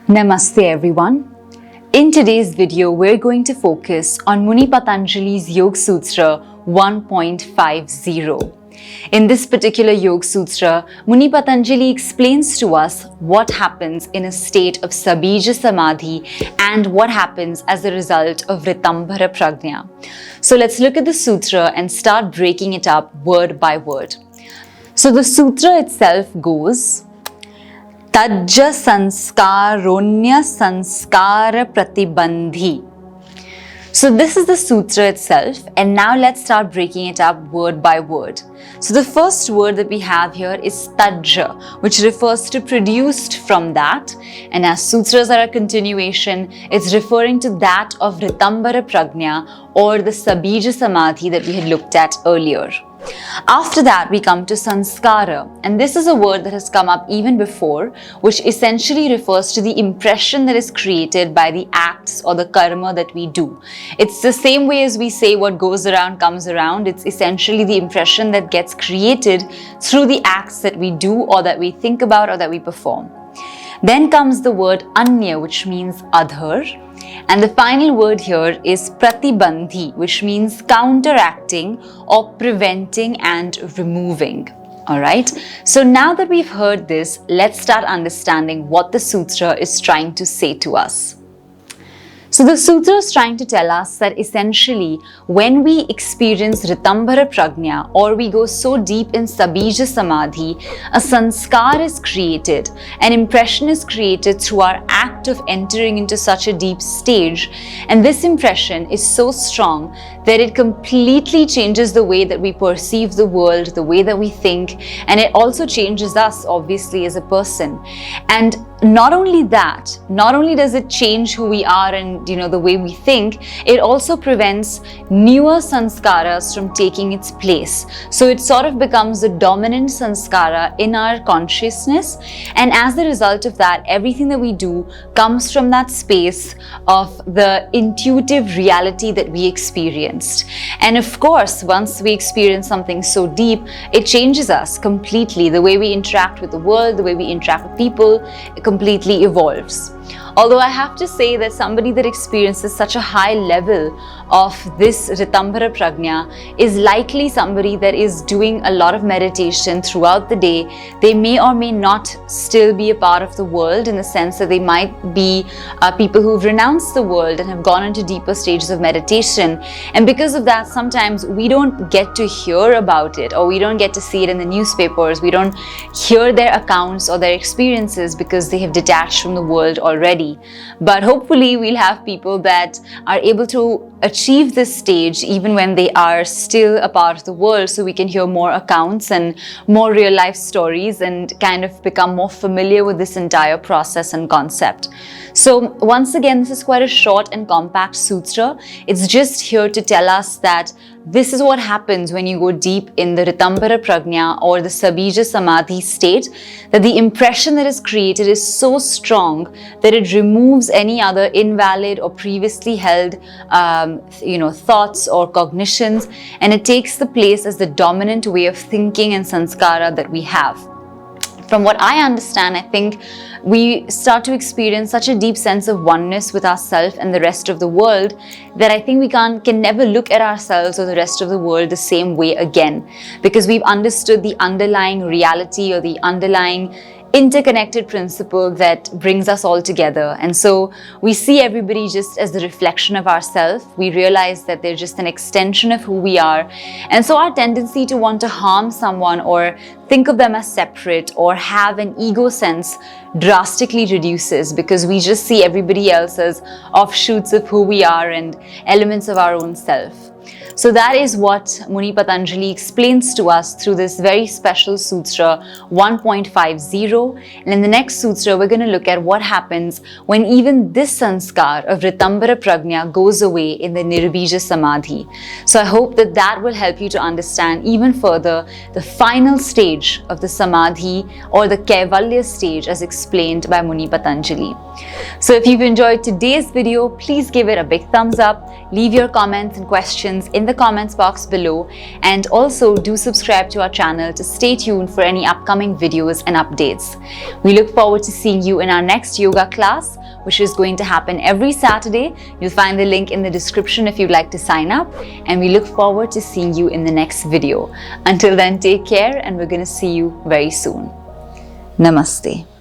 Namaste everyone. In today's video, we're going to focus on Muni Patanjali's Yoga Sutra 1.50. In this particular Yoga Sutra, Muni Patanjali explains to us what happens in a state of Sabija Samadhi and what happens as a result of Ritambhara Prajna. So let's look at the sutra and start breaking it up word by word. So the sutra itself goes, Tajja sanskaronya sanskara pratibandhi. So this is the sutra itself, and now let's start breaking it up word by word. So the first word that we have here is tajja, which refers to produced from that, and as sutras are a continuation, it's referring to that of Ritambhara Prajna or the Sabija Samadhi that we had looked at earlier. After that, we come to sanskara, and this is a word that has come up even before, which essentially refers to the impression that is created by the acts or the karma that we do. It's the same way as we say what goes around comes around. It's essentially the impression that gets created through the acts that we do or that we think about or that we perform. Then comes the word anya, which means other. And the final word here is pratibandhi, which means counteracting or preventing and removing. Alright, so now that we've heard this, let's start understanding what the sutra is trying to say to us. So the sutra is trying to tell us that essentially when we experience Ritambhara Prajna or we go so deep in Sabija Samadhi, a sanskar is created, an impression is created through our act of entering into such a deep stage, and this impression is so strong that it completely changes the way that we perceive the world, the way that we think, and it also changes us obviously as a person. And not only that, not only does it change who we are and the way we think, it also prevents newer sanskaras from taking its place. So it sort of becomes the dominant sanskara in our consciousness, and as a result of that, everything that we do comes from that space of the intuitive reality that we experienced. And of course, once we experience something so deep, it changes us completely. The way we interact with the world, the way we interact with people, it completely evolves. Although I have to say that somebody that experiences such a high level of this Ritambhara Prajna is likely somebody that is doing a lot of meditation throughout the day. They may or may not still be a part of the world, in the sense that they might be people who've renounced the world and have gone into deeper stages of meditation. And because of that, sometimes we don't get to hear about it, or we don't get to see it in the newspapers. We don't hear their accounts or their experiences because they have detached from the world already. But hopefully we'll have people that are able to achieve this stage even when they are still a part of the world, so we can hear more accounts and more real life stories and kind of become more familiar with this entire process and concept. So once again, this is quite a short and compact sutra. It's just here to tell us that this is what happens when you go deep in the Ritambhara Prajna or the Sabija Samadhi state, that the impression that is created is so strong that it removes any other invalid or previously held thoughts or cognitions, and it takes the place as the dominant way of thinking and sanskara that we have. From what I understand, I think we start to experience such a deep sense of oneness with ourselves and the rest of the world that I think we can never look at ourselves or the rest of the world the same way again, because we've understood the underlying reality or the underlying interconnected principle that brings us all together. And so we see everybody just as the reflection of ourselves. We realize that they're just an extension of who we are. And so our tendency to want to harm someone or think of them as separate or have an ego sense drastically reduces, because we just see everybody else as offshoots of who we are and elements of our own self. So that is what Muni Patanjali explains to us through this very special Sutra 1.50. And in the next Sutra, we're going to look at what happens when even this sanskar of Ritambhara Prajna goes away in the Nirbija Samadhi. So I hope that that will help you to understand even further the final stage of the Samadhi or the Kaivalya stage as explained by Muni Patanjali. So if you've enjoyed today's video, please give it a big thumbs up, leave your comments and questions questions in the comments box below, and also do subscribe to our channel to stay tuned for any upcoming videos and updates. We look forward to seeing you in our next yoga class, which is going to happen every Saturday. You'll find the link in the description if you'd like to sign up, and we look forward to seeing you in the next video. Until then, take care, and we're going to see you very soon. Namaste.